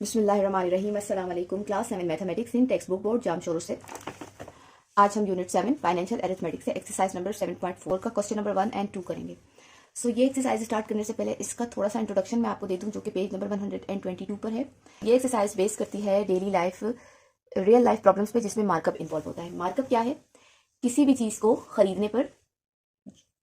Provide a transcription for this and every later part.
बिस्मिल्लाहिर्रहमानिर्रहीम। अस्सलाम वालेकुम। क्लास 7 मैथमेटिक्स इन टेक्स्ट बुक बोर्ड जामशोरों से आज हम यूनिट 7 फाइनेंशियल अरिथमेटिक्स से एक्सरसाइज नंबर 7.4 का क्वेश्चन नंबर 1 और 2 करेंगे। ये एक्सरसाइज स्टार्ट करने से पहले इसका थोड़ा सा इंट्रोडक्शन मैं आपको दे दूं, जो कि पेज नंबर 122 पर है। ये एक्सरसाइज बेस करती है daily life, real life problems पे, जिसमें मार्कअप इन्वॉल्व होता है। मार्कअप क्या है? किसी भी चीज़ को खरीदने पर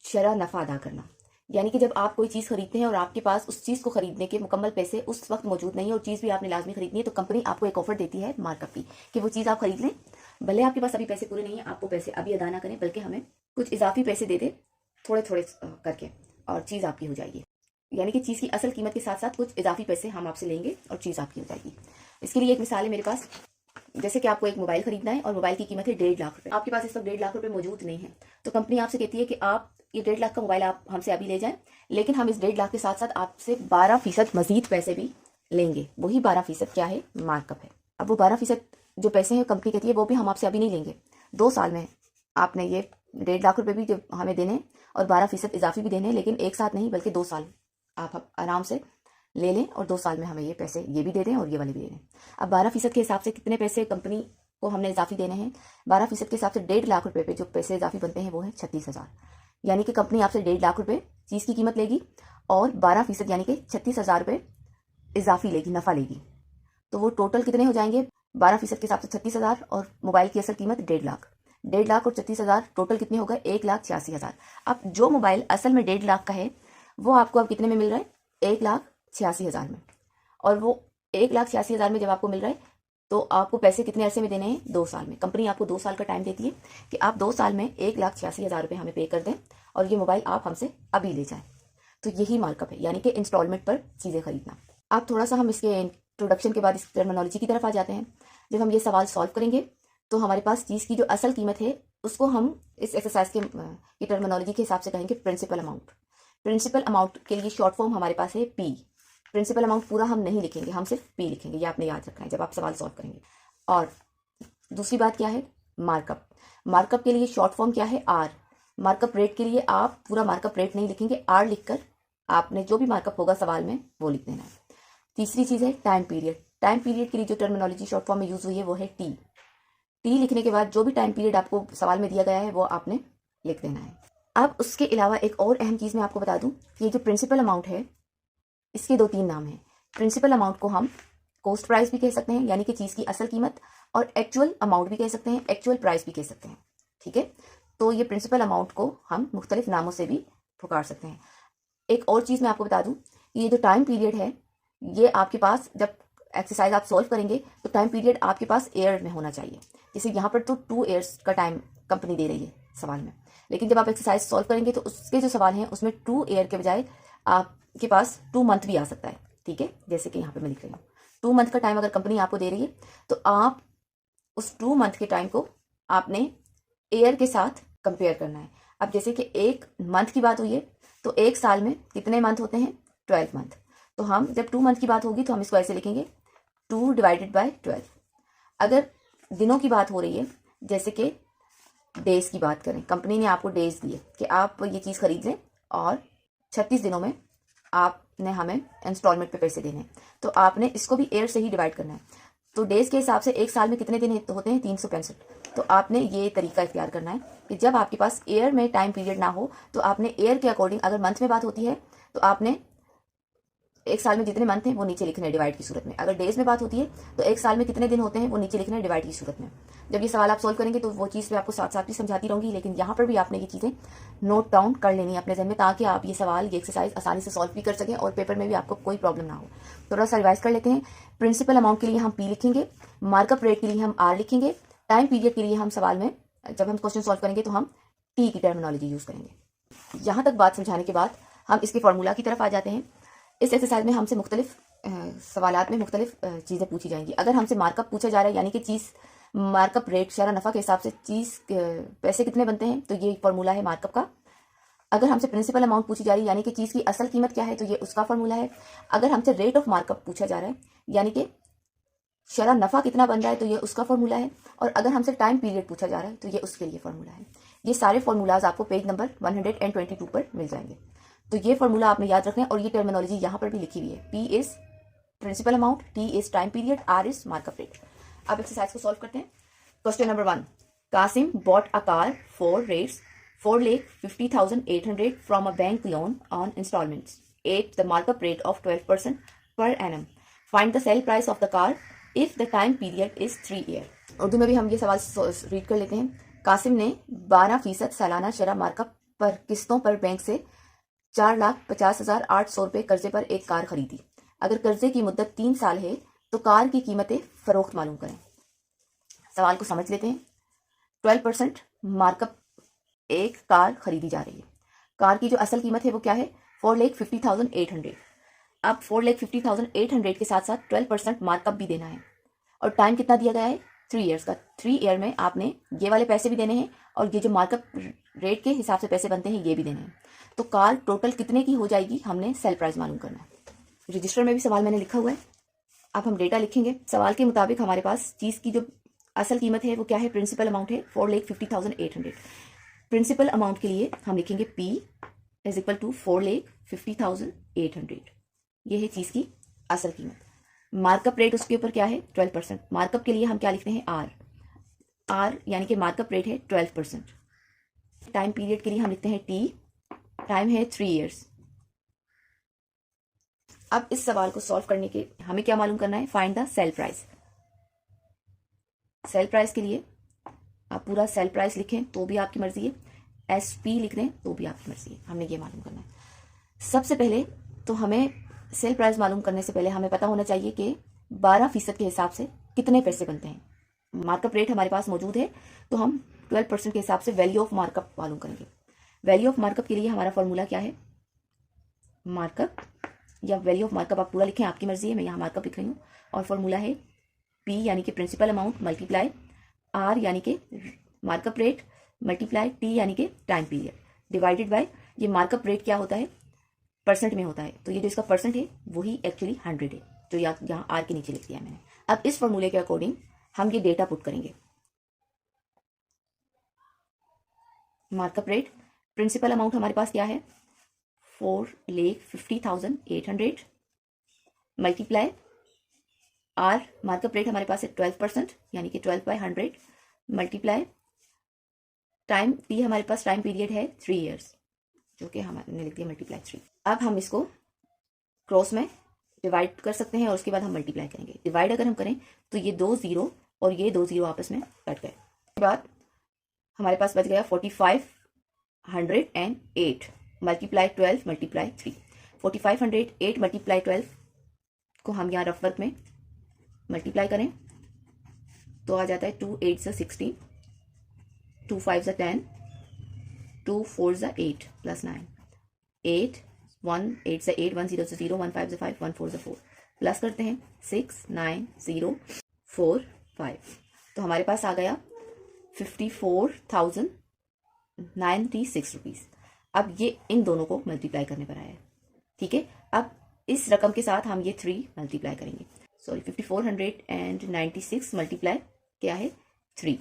शरह नफ़ा अदा करना। यानी कि जब आप कोई चीज़ खरीदते हैं और आपके पास उस चीज़ को खरीदने के मुकम्मल पैसे उस वक्त मौजूद नहीं है और चीज़ भी आपने लाजमी खरीदनी है, तो कंपनी आपको एक ऑफर देती है मार्कअप की, कि वो चीज़ आप खरीद लें, भले आपके पास अभी पैसे पूरे नहीं है, आपको पैसे अभी अदा ना करें, बल्कि हमें कुछ इजाफी पैसे दे दे थोड़े थोड़े करके, और चीज़ आपकी हो जाएगी। यानी कि चीज़ की असल कीमत के साथ साथ कुछ इजाफी पैसे हम आपसे लेंगे और चीज़ आपकी हो जाएगी। इसके लिए एक मिसाल है मेरे पास। जैसे कि आपको एक मोबाइल खरीदना है और मोबाइल की कीमत है 1.5 लाख रुपए। आपके पास इस वक्त 1.5 लाख रुपए मौजूद नहीं है, तो कंपनी आपसे कहती है कि आप ये 1.5 लाख का मोबाइल आप हमसे अभी ले जाएं, लेकिन हम इस 1.5 लाख के साथ साथ आपसे 12% मजीद पैसे भी लेंगे। वही 12% क्या है? मार्कअप है। अब वो 12% जो पैसे हैं कंपनी कहती है वो भी हम आपसे अभी नहीं लेंगे, 2 साल में आपने ये 1.5 लाख रुपए भी जो हमें देने और 12% इजाफी भी देने, लेकिन एक साथ नहीं बल्कि 2 साल आप आराम से ले लें और 2 साल में हमें ये पैसे ये भी दे दें और ये वाले भी दे दें। अब 12% के हिसाब से कितने पैसे कंपनी को हमने इजाफी देने हैं? 12% के हिसाब से 1.5 लाख रुपए पे जो पैसे इजाफी बनते हैं वो है 36,000। यानी कि कंपनी आपसे 1.5 लाख रुपए चीज़ की कीमत लेगी और 12% यानी कि 36,000 रुपये इजाफी लेगी, नफ़ा लेगी। तो वो टोटल कितने हो जाएंगे? 12% के हिसाब से 36,000 और मोबाइल की असल कीमत 1.5 लाख। 1.5 लाख और 36,000 टोटल कितने हो गए? 1,86,000। अब जो मोबाइल असल में 1.5 लाख का है वो आपको अब कितने में मिल रहा है? 1,86,000 में। और वो 1,86,000 में जब आपको मिल रहा है तो आपको पैसे कितने अरसे में देने हैं? 2 साल में। कंपनी आपको 2 साल का टाइम देती है कि आप 2 साल में 1,86,000 रुपये हमें पे कर दें और ये मोबाइल आप हमसे अभी ले जाएं। तो यही मार्कअप है, यानी कि इंस्टॉलमेंट पर चीज़ें खरीदना। अब थोड़ा सा हम इसके इंट्रोडक्शन के बाद इस टर्मिनोलॉजी की तरफ आ जाते हैं। जब हम ये सवाल सॉल्व करेंगे तो हमारे पास चीज़ की जो असल कीमत है उसको हम इस एक्सरसाइज के टर्मिनोलॉजी के हिसाब से कहेंगे प्रिंसिपल अमाउंट। प्रिंसिपल अमाउंट के लिए शॉर्ट फॉर्म हमारे पास है पी। प्रिंसिपल अमाउंट पूरा हम नहीं लिखेंगे, हम सिर्फ पी लिखेंगे, ये आपने याद रखना है जब आप सवाल सॉल्व करेंगे। और दूसरी बात क्या है? मार्कअप। मार्कअप के लिए शॉर्ट फॉर्म क्या है? आर। मार्कअप रेट के लिए आप पूरा मार्कअप रेट नहीं लिखेंगे, आर लिखकर आपने जो भी मार्कअप होगा सवाल में वो लिख देना है। तीसरी चीज़ है टाइम पीरियड। टाइम पीरियड के लिए जो टर्मिनोलॉजी शॉर्ट फॉर्म में यूज हुई है वो है टी। टी लिखने के बाद जो भी टाइम पीरियड आपको सवाल में दिया गया है वो आपने लिख देना है। अब उसके अलावा एक और अहम चीज़ मैं आपको बता दूं कि ये जो प्रिंसिपल अमाउंट है इसके 2-3 नाम हैं। प्रिंसिपल अमाउंट को हम कॉस्ट प्राइस भी कह सकते हैं, यानी कि चीज़ की असल कीमत, और एक्चुअल अमाउंट भी कह सकते हैं, एक्चुअल प्राइस भी कह सकते हैं। ठीक है, तो ये प्रिंसिपल अमाउंट को हम मुख्तलिफ नामों से भी पुकार सकते हैं। एक और चीज़ मैं आपको बता दूं कि ये जो टाइम पीरियड है ये आपके पास जब एक्सरसाइज आप सॉल्व करेंगे तो टाइम पीरियड आपके पास ईयर में होना चाहिए। जैसे यहाँ पर तो 2 ईयर्स का टाइम कंपनी दे रही है सवाल में, लेकिन जब आप एक्सरसाइज सॉल्व करेंगे तो उसके जो सवाल हैं उसमें 2 ईयर के बजाय आपके पास 2 मंथ भी आ सकता है। ठीक है, जैसे कि यहाँ पे मैं लिख रही हूँ 2 मंथ का टाइम अगर कंपनी आपको दे रही है तो आप उस 2 मंथ के टाइम को आपने ईयर के साथ कंपेयर करना है। अब जैसे कि 1 मंथ की बात हुई है तो 1 साल में कितने मंथ होते हैं? 12 मंथ। तो हम जब 2 मंथ की बात होगी तो हम इसको ऐसे लिखेंगे 2 डिवाइडेड बाय 12। अगर दिनों की बात हो रही है, जैसे कि डेज की बात करें, कंपनी ने आपको डेज दिए कि आप ये चीज़ खरीद लें और 36 दिनों में आपने हमें इंस्टॉलमेंट पे पैसे देने हैं, तो आपने इसको भी ईयर से ही डिवाइड करना है। तो डेज के हिसाब से 1 साल में कितने दिन होते हैं? 365। तो आपने ये तरीका इख्तियार करना है कि जब आपके पास ईयर में टाइम पीरियड ना हो तो आपने ईयर के अकॉर्डिंग, अगर मंथ में बात होती है तो आपने 1 साल में जितने मंथ हैं वो नीचे लिखने हैं डिवाइड की सूरत में। अगर डेज में बात होती है तो 1 साल में कितने दिन होते हैं वो नीचे लिखना है डिवाइड की सूरत में। जब ये सवाल आप सोल्व करेंगे तो वो चीज़ मैं आपको साथ साथ भी समझाती रहूंगी, लेकिन यहाँ पर भी आपने ये चीज़ें नोट डाउन कर लेनी है अपने जहन में, ताकि आप ये सवाल, ये एक्सरसाइज आसानी से सॉल्व भी कर सकें और पेपर में भी आपको कोई प्रॉब्लम ना हो। थोड़ा सा रिवाइज कर लेते हैं। प्रिंसिपल अमाउंट के लिए हम पी लिखेंगे, मार्कअप रेट के लिए हम आर लिखेंगे, टाइम पीरियड के लिए हम सवाल में जब हम क्वेश्चन सॉल्व करेंगे तो हम टी की टर्मिनोलॉजी यूज़ करेंगे। यहाँ तक बात समझाने के बाद हम इसके फॉर्मूला की तरफ आ जाते हैं। इस एक्सरसाइज में हमसे मुख्तलिफ सवालात में मुख्तलिफ चीज़ें पूछी जाएंगी। अगर हमसे मार्कअप पूछा जा रहा है, यानी कि चीज़ मार्कअप रेट शरह नफ़ा के हिसाब से चीज़ पैसे कितने बनते हैं, तो ये फॉर्मूला है मार्कअप का। अगर हमसे प्रिंसिपल अमाउंट पूछी जा रही है, यानी कि चीज़ की असल कीमत क्या है, तो ये उसका फॉर्मूला है। अगर हमसे रेट ऑफ मार्कअप पूछा जा रहा है, यानी कि शरह नफ़ा कितना बन रहा है, तो ये उसका फॉर्मूला है। और अगर हमसे टाइम पीरियड पूछा जा रहा है तो ये उसके लिए फॉर्मूला है। ये सारे फॉर्मूलाज आपको पेज नंबर 122 पर मिल जाएंगे। तो ये फॉर्मूला आपने याद रखना है और ये टर्मिनोलॉजी यहाँ पर भी लिखी हुई है। P is principal amount, T is time period, R is markup rate. अब एक्सरसाइज को सॉल्व करते हैं। Question number 1, Qasim bought a car for rates 4,50,800 from a bank loan on installments at the markup rate of 12% per annum. Find the sale price of the car if the time period is 3 years. Urdu में भी हम ये सवाल read कर लेते हैं। कासिम ने 12% सालाना शरह मार्कअप पर किस्तों पर बैंक से 4,50,800 रुपये कर्जे पर एक कार खरीदी। अगर कर्जे की मुद्दत 3 साल है तो कार की कीमतें फरोख्त मालूम करें। सवाल को समझ लेते हैं। 12% मार्कअप एक कार खरीदी जा रही है। कार की जो असल कीमत है वो क्या है? 4,50,800। अब 4,50,800 के साथ साथ 12% मार्कअप भी देना है और टाइम कितना दिया गया है? 3 ईयर्स का। 3 ईयर में आपने ये वाले पैसे भी देने हैं और ये जो मार्कअप रेट के हिसाब से पैसे बनते हैं ये भी देने हैं। तो कार टोटल कितने की हो जाएगी? हमने सेल प्राइस मालूम करना है। रजिस्टर में भी सवाल मैंने लिखा हुआ है। अब हम डेटा लिखेंगे। सवाल के मुताबिक हमारे पास चीज़ की जो असल कीमत है वो क्या है? प्रिंसिपल अमाउंट है 4,50,800। प्रिंसिपल अमाउंट के लिए हम लिखेंगे P इज इक्वल टू 4,50,800। ये है चीज़ की असल कीमत। मार्कअप रेट उसके ऊपर क्या है? 12%। मार्कअप के लिए हम क्या लिखते हैं? R यानी कि मार्कअप रेट है 12%। टाइम पीरियड के लिए हम लिखते हैं T, टाइम है 3 ईयर्स। अब इस सवाल को सॉल्व करने के हमें क्या मालूम करना है? Find the sale price. Sale price के लिए आप पूरा सेल प्राइस लिखें तो भी आपकी मर्जी है, SP लिख दें तो भी आपकी मर्जी है। हमने ये मालूम करना है। सबसे पहले तो हमें सेल प्राइस मालूम करने से पहले हमें पता होना चाहिए कि 12% के हिसाब से कितने पैसे बनते हैं। मार्कअप रेट हमारे पास मौजूद है तो हम 12% के हिसाब से वैल्यू ऑफ मार्कअप मालूम करेंगे। वैल्यू ऑफ मार्कअप के लिए हमारा फॉर्मूला क्या है? मार्कअप या वैल्यू ऑफ मार्कअप आप पूरा लिखें, आपकी मर्जी है। मैं यहाँ मार्कअप लिख रही हूँ और फॉर्मूला है P यानी कि प्रिंसिपल अमाउंट मल्टीप्लाई R यानी कि मार्कअप रेट मल्टीप्लाई T यानी कि टाइम पीरियड डिवाइडेड बाय ये मार्कअप रेट क्या होता है? परसेंट में होता है। तो ये जो इसका परसेंट है वही एक्चुअली 100 है, जो यहाँ R के नीचे लिख दिया मैंने। अब इस फॉर्मूले के अकॉर्डिंग हम ये डेटा पुट करेंगे। मार्कअप रेट, प्रिंसिपल अमाउंट हमारे पास क्या है? 4,50,800 मल्टीप्लाई R, मार्कअप रेट हमारे पास है 12% यानी कि 12/100 मल्टीप्लाई टाइम T, हमारे पास टाइम पीरियड है 3 ईयर्स, जो कि हमने लिख दिया मल्टीप्लाई 3। अब हम इसको क्रॉस में डिवाइड कर सकते हैं और उसके बाद हम मल्टीप्लाई करेंगे। डिवाइड अगर हम करें तो ये 2 0 और ये 2 0 आपस में कट गए। उसके बाद हमारे पास बच गया 4,508 मल्टीप्लाई 12 मल्टीप्लाई 3। 4,508 मल्टीप्लाई 12 को हम यहाँ रफ वर्क में मल्टीप्लाई करें तो आ जाता है 2 8 से 16, 2 5 से 10, 2 4 से 8 प्लस 9, 8 1 8 से 8, 1 0 से 0, 1 5 से 5, 1 4 से 4 प्लस करते हैं 6 9 0 4 5। तो हमारे पास आ गया 54,096 रुपीज़। अब ये इन दोनों को मल्टीप्लाई करने पर आया है। ठीक है, अब इस रकम के साथ हम ये 3 मल्टीप्लाई करेंगे। सॉरी 5496 मल्टीप्लाई क्या है? 3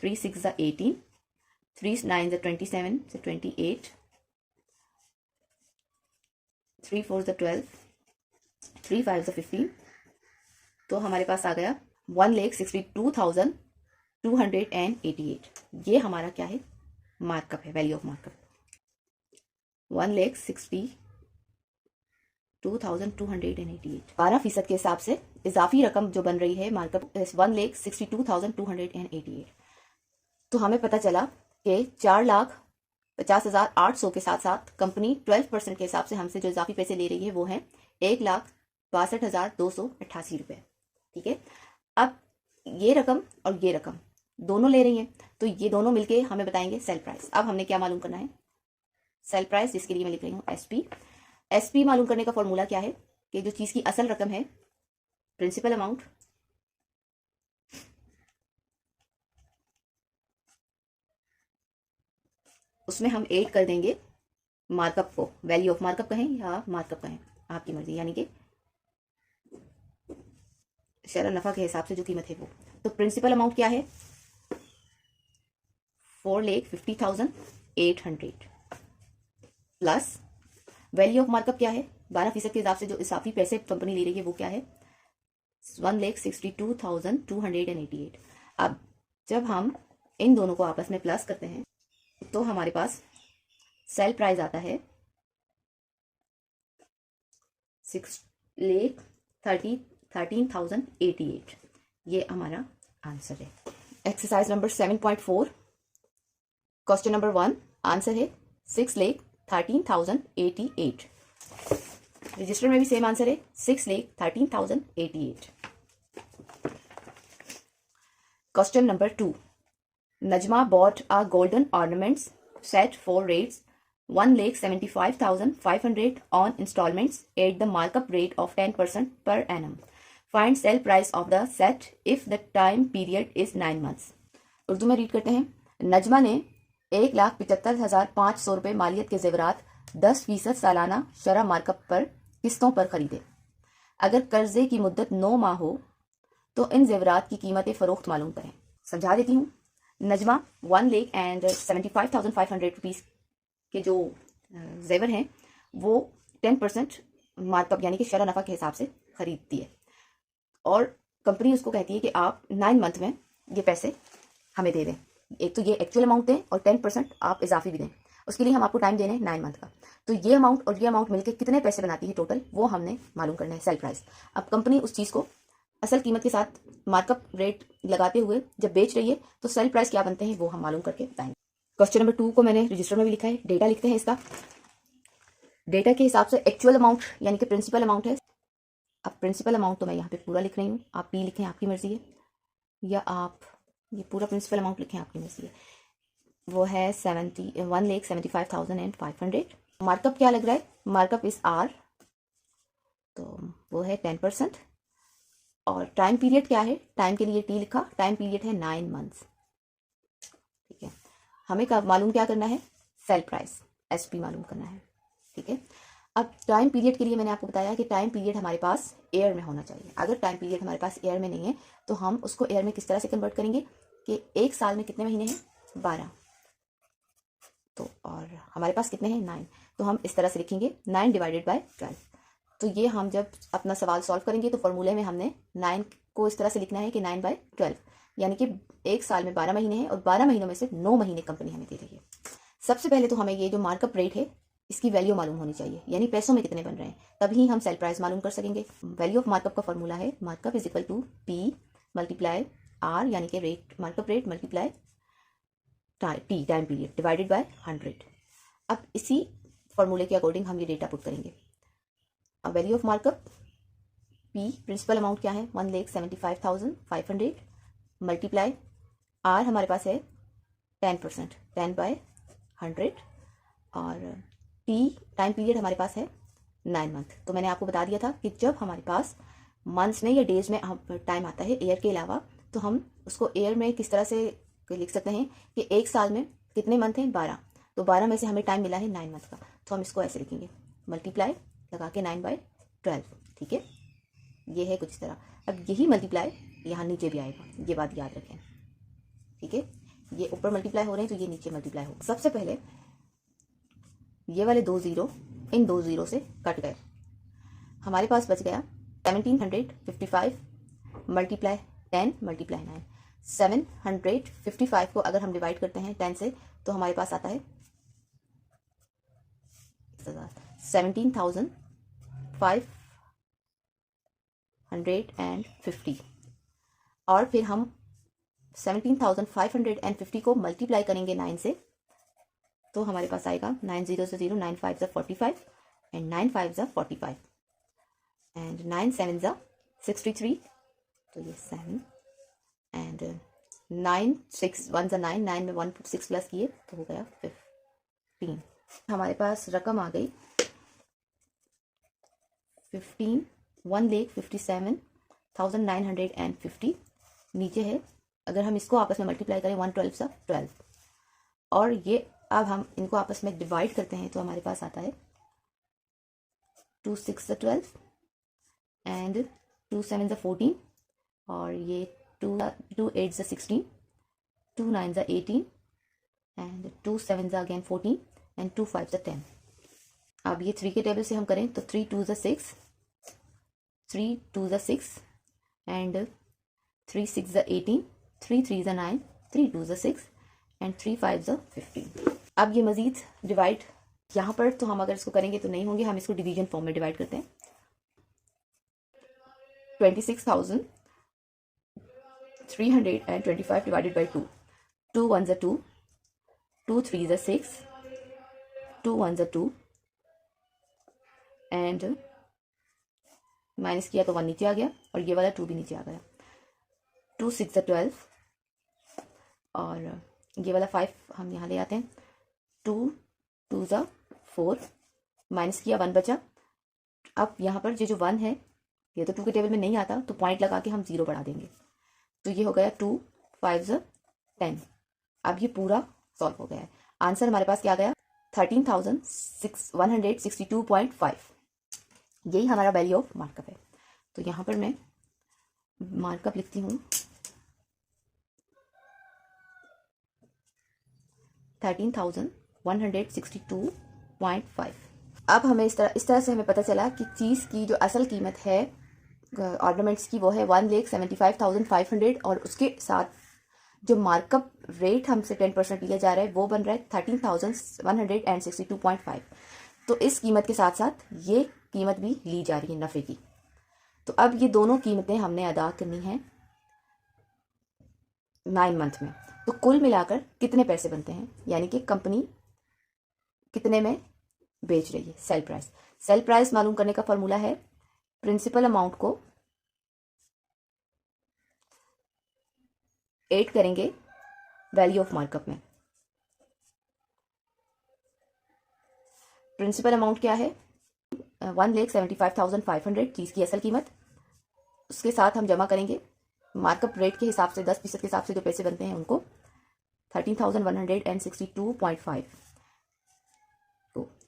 3 6 ज़ा 18, 3 9 ज़ा 27 से 28, 3 4 ज़ा 12, 3 5 ज़ा 15। तो हमारे पास आ गया 1,62,288। ये हमारा क्या है? मार्कअप है, वैल्यू ऑफ मार्कअप 1,62,288। 12% के हिसाब से इजाफी रकम जो बन रही है मार्कअप 1,62,288। तो हमें पता चला कि 4,50,800 के साथ साथ कंपनी 12% के हिसाब से हमसे जो इजाफी पैसे ले रही है वो है 1,62,288 रुपये। ठीक है, अब ये रकम और ये रकम दोनों ले रही हैं तो ये दोनों मिलके हमें बताएंगे सेल प्राइस। अब हमने क्या मालूम करना है? सेल प्राइस, जिसके लिए मैं लिख रही हूँ SP मालूम करने का फॉर्मूला क्या है कि जो चीज़ की असल रकम है प्रिंसिपल अमाउंट उसमें हम ऐड कर देंगे मार्कअप को। वैल्यू ऑफ मार्कअप कहें या मार्कअप कहें, आपकी मर्जी, यानी कि शेयर नफा के हिसाब से जो कीमत है वो। तो प्रिंसिपल अमाउंट क्या है? 4,50,800 प्लस वैल्यू ऑफ मार्कअप क्या है? 12% के हिसाब से जो इजाफी पैसे कंपनी ले रही है वो क्या है, 1,62,288। अब जब हम इन दोनों को आपस में प्लस करते हैं तो हमारे पास सेल प्राइस आता है 6,13,088। ये हमारा आंसर है। Exercise number 7.4 question number 1 answer है 6,13,088। रजिस्टर में भी सेम आंसर है 6,13,088। Question number 2 Najma bought a golden ornaments set for rates 1,75,500 on installments at the markup rate of 10% per annum. Find sell price of the set if the time period is 9 months. Urdu में read करते हैं। नजमा ने 1,75,500 रुपये मालियत के जेवरात 10% सालाना शरह markup पर किस्तों पर खरीदे। अगर कर्जे की मुद्दत 9 माह हो तो इन जेवरात की कीमत फरोख्त मालूम करें। समझा देती हूँ। नजमा 1,75,500 रुपीज़ के जो जेवर हैं वो 10% मार्कअप यानी कि शरह नफ़ा के हिसाब से खरीदती है और कंपनी उसको कहती है कि आप 9 मंथ में ये पैसे हमें दे दें। एक तो ये एक्चुअल अमाउंट दें और 10% आप इजाफी भी दें। उसके लिए हम आपको टाइम दे रहे हैं 9 मंथ का। तो ये अमाउंट और ये अमाउंट मिलकर कितने पैसे बनाती है टोटल, वो हमने मालूम करना है, सेल प्राइस। अब कंपनी उस चीज़ को असल कीमत के साथ मार्कअप रेट लगाते हुए जब बेच रही है तो सेल प्राइस क्या बनते हैं वो हम मालूम करके बताएंगे। क्वेश्चन नंबर 2 को मैंने रजिस्टर में भी लिखा है। डेटा लिखते हैं इसका। डेटा के हिसाब से एक्चुअल अमाउंट यानी कि प्रिंसिपल अमाउंट है। अब प्रिंसिपल अमाउंट तो मैं यहाँ पे पूरा लिख रही हूँ, आप पी लिखें आपकी मर्जी है, या आप ये पूरा प्रिंसिपल अमाउंट लिखें आपकी मर्जी है। वो है 1,75,500। मार्कअप क्या लग रहा है, मार्कअप इज आर, तो वो है 10%। और टाइम पीरियड क्या है, टाइम के लिए टी लिखा, टाइम पीरियड है 9 मंथ्स। ठीक है, हमें मालूम क्या करना है, सेल प्राइस एसपी मालूम करना है। ठीक है, अब टाइम पीरियड के लिए मैंने आपको बताया कि टाइम पीरियड हमारे पास एयर में होना चाहिए। अगर टाइम पीरियड हमारे पास एयर में नहीं है तो हम उसको एयर में किस तरह से कन्वर्ट करेंगे कि एक साल में कितने महीने हैं, 12। तो और हमारे पास कितने हैं, 9। तो हम इस तरह से लिखेंगे 9 डिवाइडेड बाय 12। तो ये हम जब अपना सवाल सॉल्व करेंगे तो फॉर्मूले में हमने 9 को इस तरह से लिखना है कि 9/12, यानी कि एक साल में 12 महीने हैं और 12 महीनों में से 9 महीने कंपनी हमें दे रही है। सबसे पहले तो हमें ये जो मार्कअप रेट है इसकी वैल्यू मालूम होनी चाहिए, यानी पैसों में कितने बन रहे हैं, तभी हम सेल प्राइस मालूम कर सकेंगे। वैल्यू ऑफ मार्कअप का फॉर्मूला है markup is equal to P multiply R, यानी कि rate markup rate multiply T time period divided by 100। अब इसी फॉर्मूले के अकॉर्डिंग हम ये डेटा पुट करेंगे। अब value of markup P principal amount क्या है, 1,75,500 मल्टीप्लाई आर हमारे पास है 10%, 10/100, और टी टाइम पीरियड हमारे पास है 9 मंथ। तो मैंने आपको बता दिया था कि जब हमारे पास मंथ्स में या डेज में टाइम आता है एयर के अलावा, तो हम उसको एयर में किस तरह से लिख सकते हैं कि एक साल में कितने मंथ हैं, 12। तो 12 में से हमें टाइम मिला है 9 मंथ का, तो हम इसको ऐसे लिखेंगे मल्टीप्लाई लगा के 9/12। ठीक है, ये है कुछ तरह। अब यही मल्टीप्लाई यहाँ नीचे भी आएगा, ये बात याद रखें। ठीक है, ये ऊपर मल्टीप्लाई हो रहे हैं तो ये नीचे मल्टीप्लाई होगा। सबसे पहले ये वाले 2 जीरो इन 2 जीरो से कट गए, हमारे पास बच गया 1755 मल्टीप्लाई 10 मल्टीप्लाई 9। 755 को अगर हम डिवाइड करते हैं 10 से तो हमारे पास आता है 17,550, और फिर हम 17,550 को मल्टीप्लाई करेंगे 9 से, तो हमारे पास आएगा 9 0 से 0, 9 5 45 एंड 9 5 45 एंड 9 7 63, तो ये 7 एंड 9 6 1 9, 9 में 1 6 प्लस किए तो हो गया 15। हमारे पास रकम आ गई 1,57,950। नीचे है, अगर हम इसको आपस में मल्टीप्लाई करें 1 12 12, और ये अब हम इनको आपस में डिवाइड करते हैं तो हमारे पास आता है 2 6 12 एंड 2 7 14, और ये 2 8 16, 2 9 18 एंड 2 7 अगेन 14 एंड 2 5 10। अब ये 3 के टेबल से हम करें तो 3 2 ज़ा 6, 3 2 ज़ा 6 एंड 3 6 ज़ा 18, 3 3 ज़ा 9, 3 2 ज़ा 6 एंड 3 5 ज़ा 15। अब ये मज़ीद डिवाइड यहाँ पर तो हम अगर इसको करेंगे तो नहीं होंगे, हम इसको डिवीजन फॉर्म में डिवाइड करते हैं। 26,325 डिवाइडेड बाई 2, 2 1 ज़ा 2, 2 3 ज़ा 6, 2 1 ज़ा 2 एंड माइनस किया तो 1 नीचे आ गया और ये वाला 2 भी नीचे आ गया। 2 6 ज़ा 12 और ये वाला 5 हम यहाँ ले आते हैं। 2 2 ज़ा 4 माइनस किया 1 बचा। अब यहाँ पर ये जो 1 है ये तो 2 के टेबल में नहीं आता, तो पॉइंट लगा के हम 0 बढ़ा देंगे, तो ये हो गया 2 5 ज़ा 10। अब ये पूरा सॉल्व हो गया है। आंसर हमारे पास क्या गया? 13,162.5। यही हमारा वैल्यू ऑफ मार्कअप है। तो यहाँ पर मैं मार्कअप लिखती हूँ 13,162.5। अब हमें इस तरह से हमें पता चला कि चीज़ की जो असल कीमत है ऑर्नामेंट्स की वो है 1,75,500 और उसके साथ जो मार्कअप रेट हमसे 10% लिया जा रहा है वो बन रहा है 13,162.5। तो इस कीमत के साथ साथ ये कीमत भी ली जा रही है नफ़े की। तो अब ये दोनों कीमतें हमने अदा करनी है 9 मंथ में। तो कुल मिलाकर कितने पैसे बनते हैं, यानी कि कंपनी कितने में बेच रही है, सेल प्राइस। सेल प्राइस मालूम करने का फॉर्मूला है प्रिंसिपल अमाउंट को 8 करेंगे वैल्यू ऑफ मार्कअप में। प्रिंसिपल अमाउंट क्या है? 1,75,500 चीज़ की असल कीमत। उसके साथ हम जमा करेंगे मार्कअप रेट के हिसाब से 10% के हिसाब से जो पैसे बनते हैं उनको 13,162.5।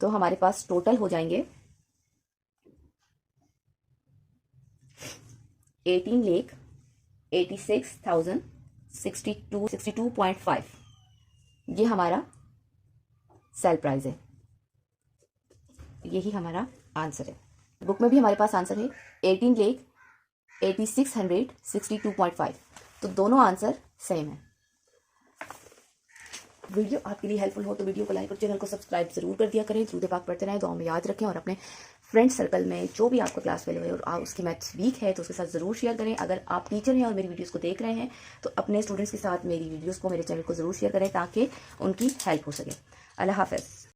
तो हमारे पास टोटल हो जाएंगे 18,86,062.5। ये हमारा सेल प्राइस है, यही हमारा आंसर है। बुक में भी हमारे पास आंसर है 18,86,662.5। तो दोनों आंसर सेम है। वीडियो आपके लिए हेल्पफुल हो तो वीडियो को लाइक और चैनल को सब्सक्राइब जरूर कर दिया करें। दुरूद पाक पढ़ते रहें, दुआ में याद रखें और अपने फ्रेंड सर्कल में जो भी आपका क्लास फेलो है और उसकी मैथ्स वीक है तो उसके साथ ज़रूर शेयर करें। अगर आप टीचर हैं और मेरी वीडियोस को देख रहे हैं तो अपने स्टूडेंट्स के साथ मेरी वीडियोस को, मेरे चैनल को ज़रूर शेयर करें ताकि उनकी हेल्प हो सके। अल्लाह हाफ़िज़।